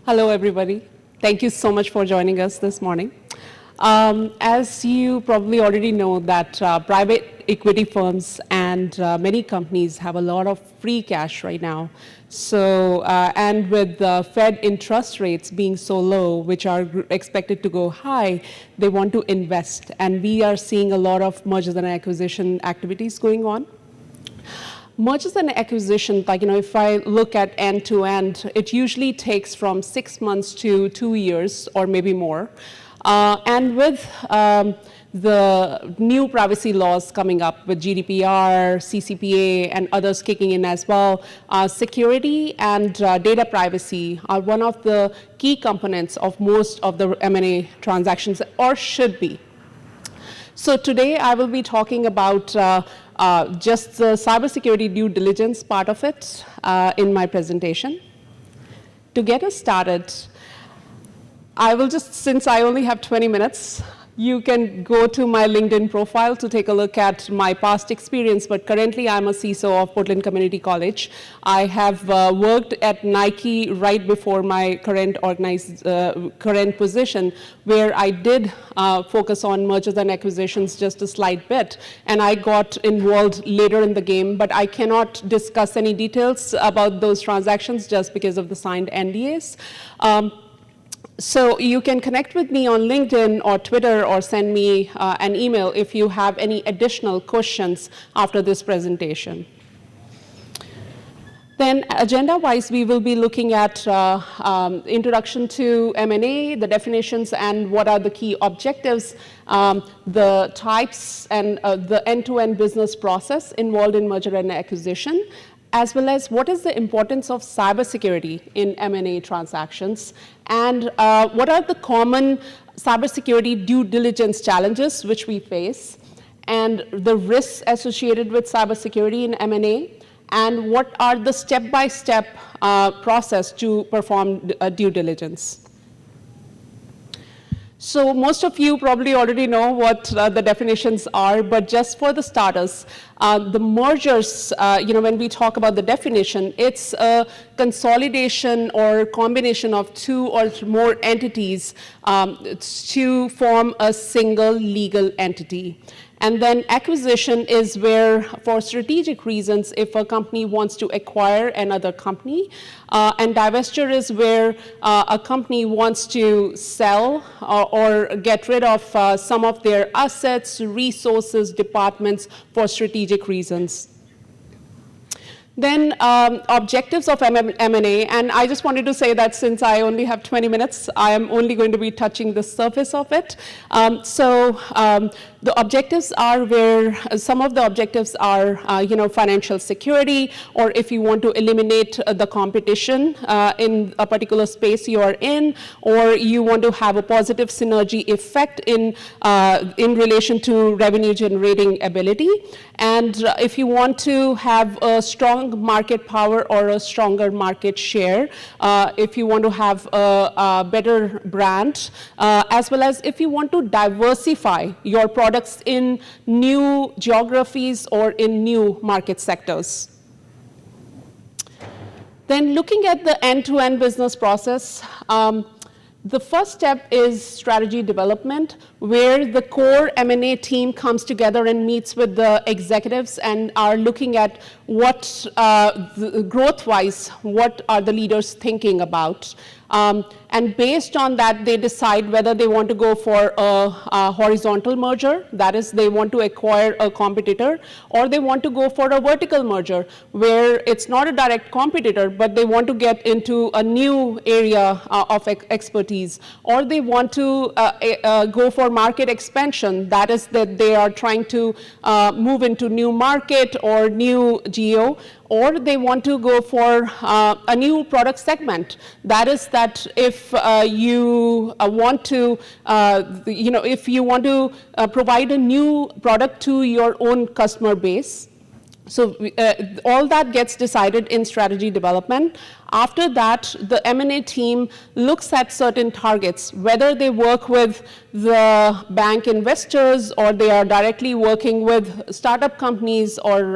Hello, everybody. Thank you so much for joining us this morning. As you probably already know that private equity firms and many companies have a lot of free cash right now. So, and with the Fed interest rates being so low, which are expected to go high, they want to invest. And we are seeing a lot of mergers and acquisition activities going on. Mergers and acquisitions, if I look at end-to-end, it usually takes from 6 months to 2 years or maybe more. And with the new privacy laws coming up with GDPR, CCPA, and others kicking in as well, security and data privacy are one of the key components of most of the M&A transactions, or should be. So today I will be talking about just the cybersecurity due diligence part of it in my presentation. To get us started, I will just, since I only have 20 minutes, you can go to my LinkedIn profile to take a look at my past experience, but currently I'm a CISO of Portland Community College. I have worked at Nike right before my current position, where I did focus on mergers and acquisitions just a slight bit, and I got involved later in the game, but I cannot discuss any details about those transactions just because of the signed NDAs. So you can connect with me on LinkedIn or Twitter or send me an email if you have any additional questions after this presentation. Then agenda-wise, we will be looking at introduction to M&A, the definitions and what are the key objectives, the types and the end-to-end business process involved in merger and acquisition, as well as what is the importance of cybersecurity in M&A transactions, and what are the common cybersecurity due diligence challenges which we face, and the risks associated with cybersecurity in M&A, and what are the step-by-step process to perform due diligence. So most of you probably already know what the definitions are, but just for the starters, the mergers, when we talk about the definition, it's a consolidation or combination of two or more entities to form a single legal entity. And then acquisition is where, for strategic reasons, if a company wants to acquire another company, and divestiture is where a company wants to sell or get rid of some of their assets, resources, departments for strategic reasons. Then objectives of M&A, and I just wanted to say that since I only have 20 minutes, I am only going to be touching the surface of it. The objectives are where some of the objectives are, financial security, or if you want to eliminate the competition in a particular space you are in, or you want to have a positive synergy effect in relation to revenue generating ability. And if you want to have a strong market power or a stronger market share, if you want to have a better brand, as well as if you want to diversify your products in new geographies or in new market sectors. Then looking at the end-to-end business process, the first step is strategy development, where the core M&A team comes together and meets with the executives and are looking at what, growth-wise, what are the leaders thinking about. And based on that, they decide whether they want to go for a horizontal merger, that is, they want to acquire a competitor, or they want to go for a vertical merger, where it's not a direct competitor, but they want to get into a new area of expertise, or they want to go for market expansion, that is, that they are trying to move into new market or new geo, or they want to go for a new product segment. That is that if you want to, if you want to provide a new product to your own customer base. So all that gets decided in strategy development. After that, the M&A team looks at certain targets, whether they work with the bank investors or they are directly working with startup companies or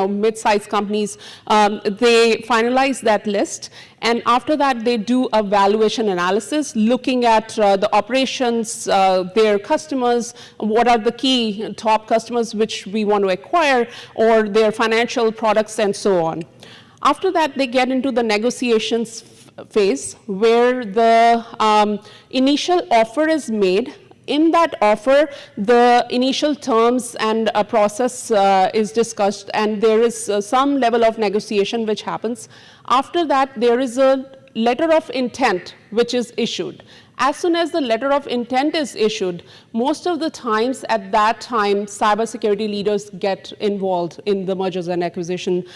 mid-sized companies. They finalize that list. And after that, they do a valuation analysis, looking at the operations, their customers, what are the key top customers which we want to acquire, or their financial products, and so on. After that, they get into the negotiations phase, where the initial offer is made. In that offer, the initial terms and a process is discussed, and there is some level of negotiation which happens. After that, there is a letter of intent which is issued. As soon as the letter of intent is issued, most of the times at that time, cybersecurity leaders get involved in the mergers and acquisition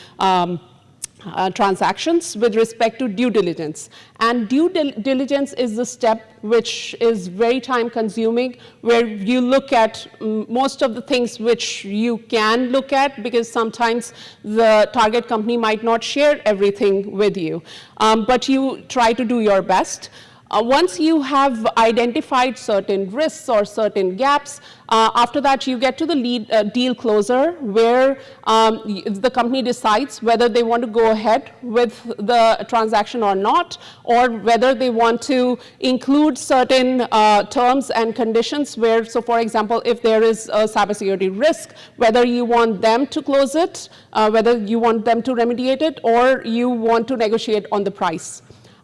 transactions with respect to due diligence. And due diligence is the step which is very time consuming, where you look at most of the things which you can look at, because sometimes the target company might not share everything with you, but you try to do your best. Once you have identified certain risks or certain gaps, after that you get to the deal closer, where the company decides whether they want to go ahead with the transaction or not, or whether they want to include certain terms and conditions where, so for example, if there is a cybersecurity risk, whether you want them to close it, whether you want them to remediate it, or you want to negotiate on the price.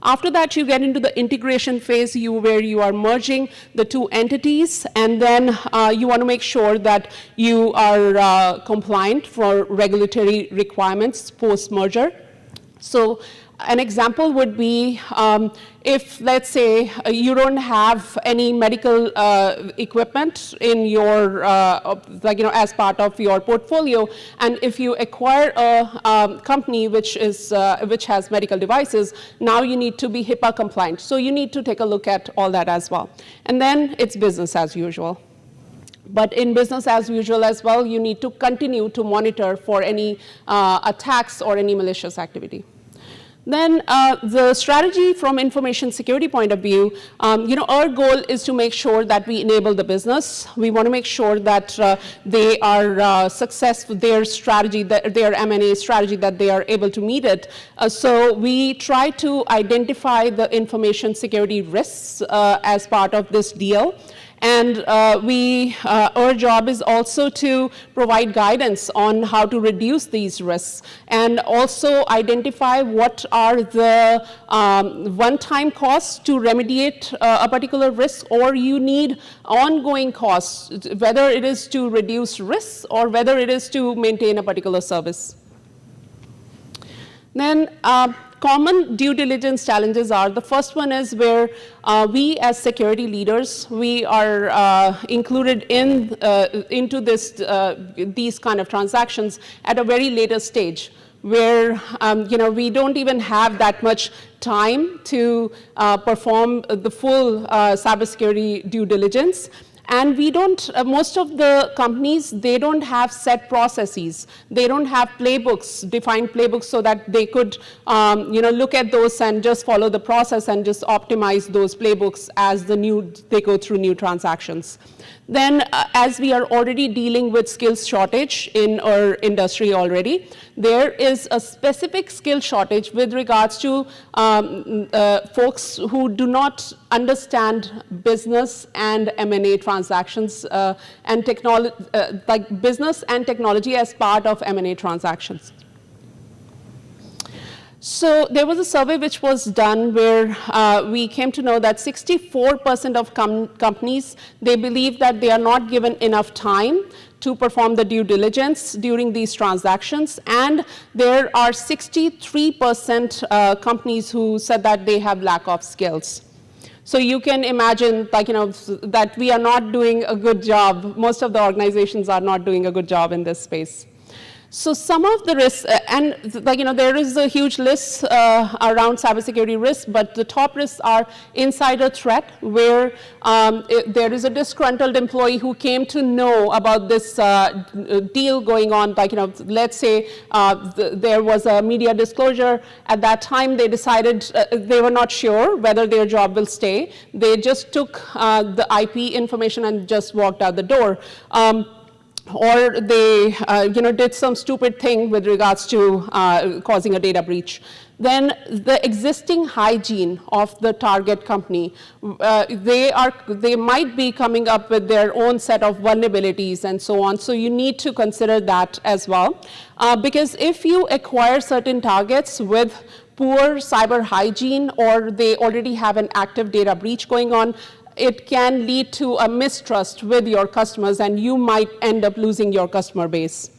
After that, you get into the integration phase, where you are merging the two entities, and then you want to make sure that you are compliant for regulatory requirements post-merger. So an example would be if, let's say, you don't have any medical equipment in your, as part of your portfolio, and if you acquire a company which has medical devices, now you need to be HIPAA compliant. So you need to take a look at all that as well. And then it's business as usual. But in business as usual as well, you need to continue to monitor for any attacks or any malicious activity. Then the strategy from information security point of view, our goal is to make sure that we enable the business. We want to make sure that they are successful, their strategy, their M&A strategy, that they are able to meet it. So we try to identify the information security risks as part of this deal. And our job is also to provide guidance on how to reduce these risks, and also identify what are the one-time costs to remediate a particular risk, or you need ongoing costs, whether it is to reduce risks or whether it is to maintain a particular service. Then common due diligence challenges are, the first one is where we as security leaders, we are included into these kind of transactions at a very later stage, where we don't even have that much time to perform the full cybersecurity due diligence. And we don't, most of the companies, they don't have set processes. They don't have playbooks, defined playbooks, so that they could, look at those and just follow the process and just optimize those playbooks as they go through new transactions. Then, as we are already dealing with skills shortage in our industry already, there is a specific skill shortage with regards to folks who do not understand business and M&A transactions and technology, like business and technology as part of M&A transactions. So there was a survey which was done where we came to know that 64% of companies, they believe that they are not given enough time to perform the due diligence during these transactions, and there are 63% companies who said that they have lack of skills. So you can imagine, that we are not doing a good job. Most of the organizations are not doing a good job in this space. So some of the risks, and there is a huge list around cybersecurity risks, but the top risks are insider threat, where there is a disgruntled employee who came to know about this deal going on. Let's say there was a media disclosure. At that time, they decided they were not sure whether their job will stay. They just took the IP information and just walked out the door. Or they did some stupid thing with regards to causing a data breach. Then the existing hygiene of the target company, they might be coming up with their own set of vulnerabilities and so on. So you need to consider that as well. Because if you acquire certain targets with poor cyber hygiene, or they already have an active data breach going on, it can lead to a mistrust with your customers, and you might end up losing your customer base.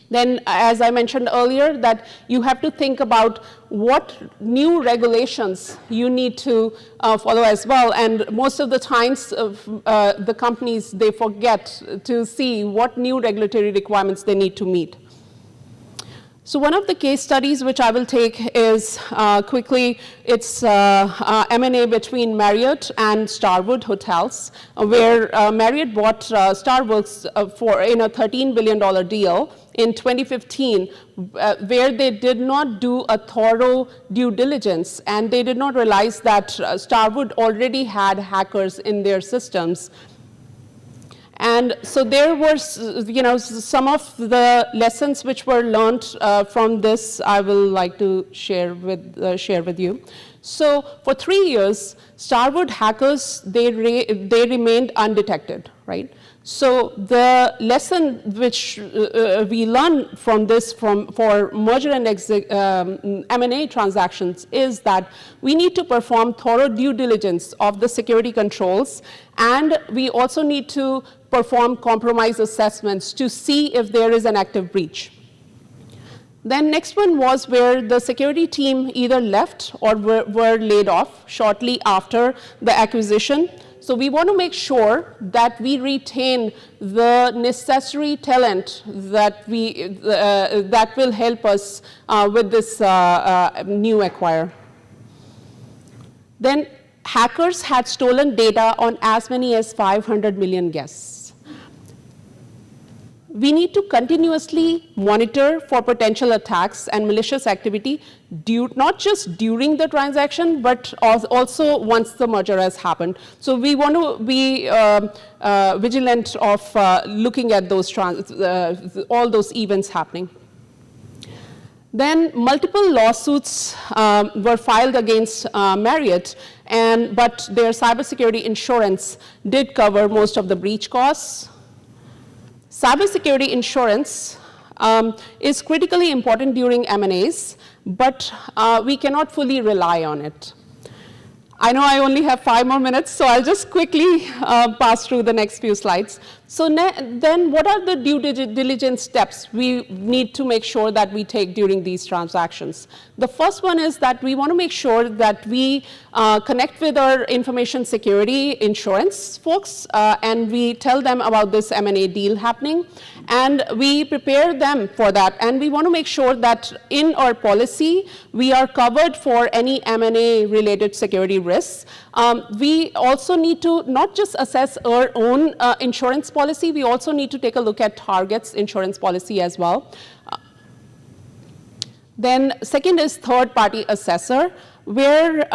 Then, as I mentioned earlier, that you have to think about what new regulations you need to follow as well. And most of the times, the companies, they forget to see what new regulatory requirements they need to meet. So one of the case studies which I will take is quickly, it's M&A between Marriott and Starwood Hotels, where Marriott bought Starbucks in a $13 billion deal in 2015, where they did not do a thorough due diligence, and they did not realize that Starwood already had hackers in their systems. And so there were, some of the lessons which were learned from this. I will like to share with you. So for 3 years, Starwood hackers, they remained undetected, right? So the lesson which we learn from this for merger and M&A transactions is that we need to perform thorough due diligence of the security controls, and we also need to perform compromise assessments to see if there is an active breach. Then next one was where the security team either left or were laid off shortly after the acquisition. So we want to make sure that we retain the necessary talent that that will help us with this new acquire. Then hackers had stolen data on as many as 500 million guests. We need to continuously monitor for potential attacks and malicious activity, not just during the transaction, but also once the merger has happened. So we want to be vigilant of looking at those all those events happening. Then multiple lawsuits were filed against Marriott, but their cybersecurity insurance did cover most of the breach costs. Cybersecurity insurance is critically important during M&As, but we cannot fully rely on it. I know I only have 5 more minutes, so I'll just quickly pass through the next few slides. So then what are the due diligence steps we need to make sure that we take during these transactions? The first one is that we want to make sure that we connect with our information security insurance folks, and we tell them about this M&A deal happening, and we prepare them for that. And we want to make sure that in our policy, we are covered for any M&A related security risks. We also need to not just assess our own insurance policy, we also need to take a look at target's insurance policy as well. Then second is third-party assessor, where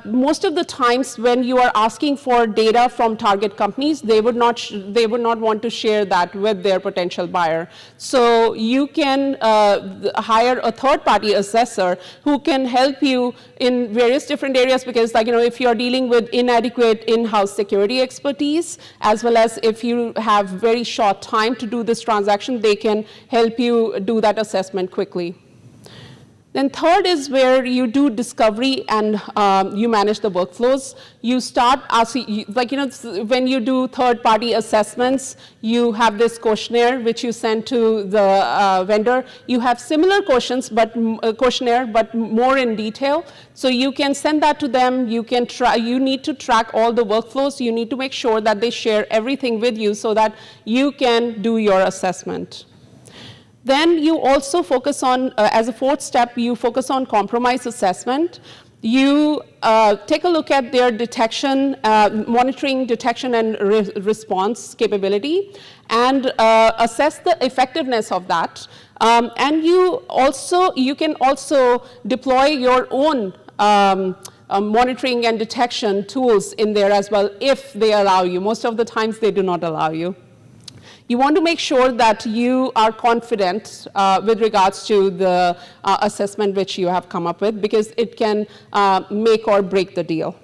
most of the times when you are asking for data from target companies, they would not want to share that with their potential buyer. So you can hire a third-party assessor who can help you in various different areas, because if you're dealing with inadequate in-house security expertise, as well as if you have very short time to do this transaction, they can help you do that assessment quickly. Then third is where you do discovery and you manage the workflows. You start asking, when you do third-party assessments, you have this questionnaire which you send to the vendor. You have similar questionnaire, but more in detail. So you can send that to them. You need to track all the workflows. You need to make sure that they share everything with you so that you can do your assessment. Then you also focus on, as a fourth step, you focus on compromise assessment. You take a look at their detection, monitoring, detection, and response capability, and assess the effectiveness of that. And you can also deploy your own monitoring and detection tools in there as well, if they allow you. Most of the times, they do not allow you. You want to make sure that you are confident with regards to the assessment which you have come up with, because it can make or break the deal.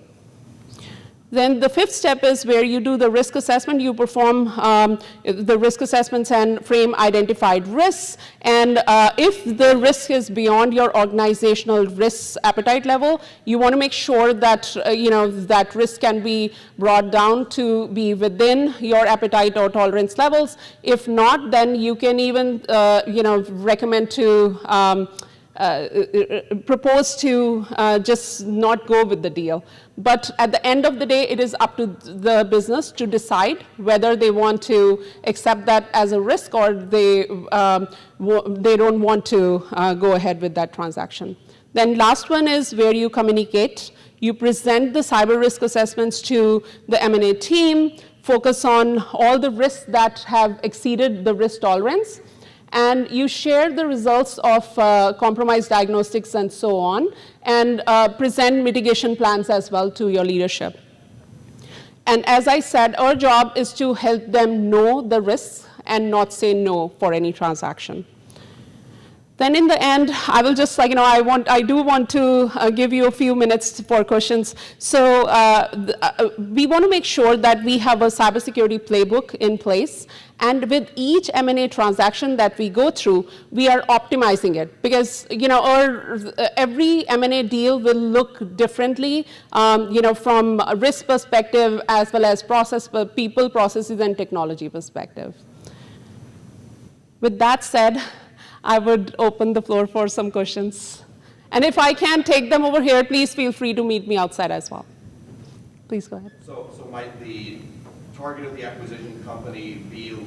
Then the fifth step is where you do the risk assessment. You perform the risk assessments and frame identified risks. And if the risk is beyond your organizational risk appetite level, you want to make sure that that risk can be brought down to be within your appetite or tolerance levels. If not, then you can even recommend to propose to just not go with the deal. But at the end of the day, it is up to the business to decide whether they want to accept that as a risk, or they don't want to go ahead with that transaction. Then last one is where you communicate. You present the cyber risk assessments to the M&A team, focus on all the risks that have exceeded the risk tolerance, and you share the results of compromise diagnostics and so on, and present mitigation plans as well to your leadership. And as I said, our job is to help them know the risks and not say no for any transaction. Then in the end, I will just, I do want to give you a few minutes for questions. So we want to make sure that we have a cybersecurity playbook in place. And with each M&A transaction that we go through, we are optimizing it. Because every M&A deal will look differently, from a risk perspective, as well as people, processes, and technology perspective. With that said, I would open the floor for some questions. And if I can't take them over here, please feel free to meet me outside as well. Please go ahead. So might the target of the acquisition company be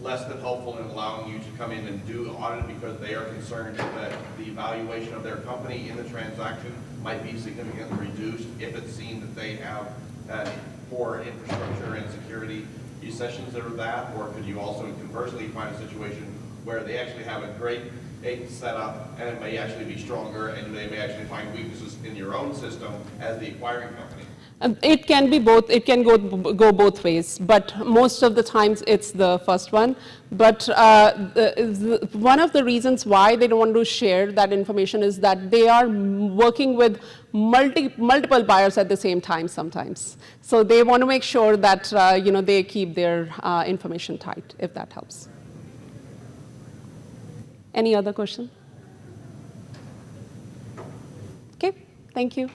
less than helpful in allowing you to come in and do the audit because they are concerned that the valuation of their company in the transaction might be significantly reduced if it's seen that they have poor infrastructure and security sessions of that? Or could you also conversely find a situation where they actually have a great setup and it may actually be stronger, and they may actually find weaknesses in your own system as the acquiring company? It can be both. It can go both ways, but most of the times it's the first one. But one of the reasons why they don't want to share that information is that they are working with multiple buyers at the same time sometimes. So they want to make sure that they keep their information tight, if that helps. Any other question? Okay, thank you.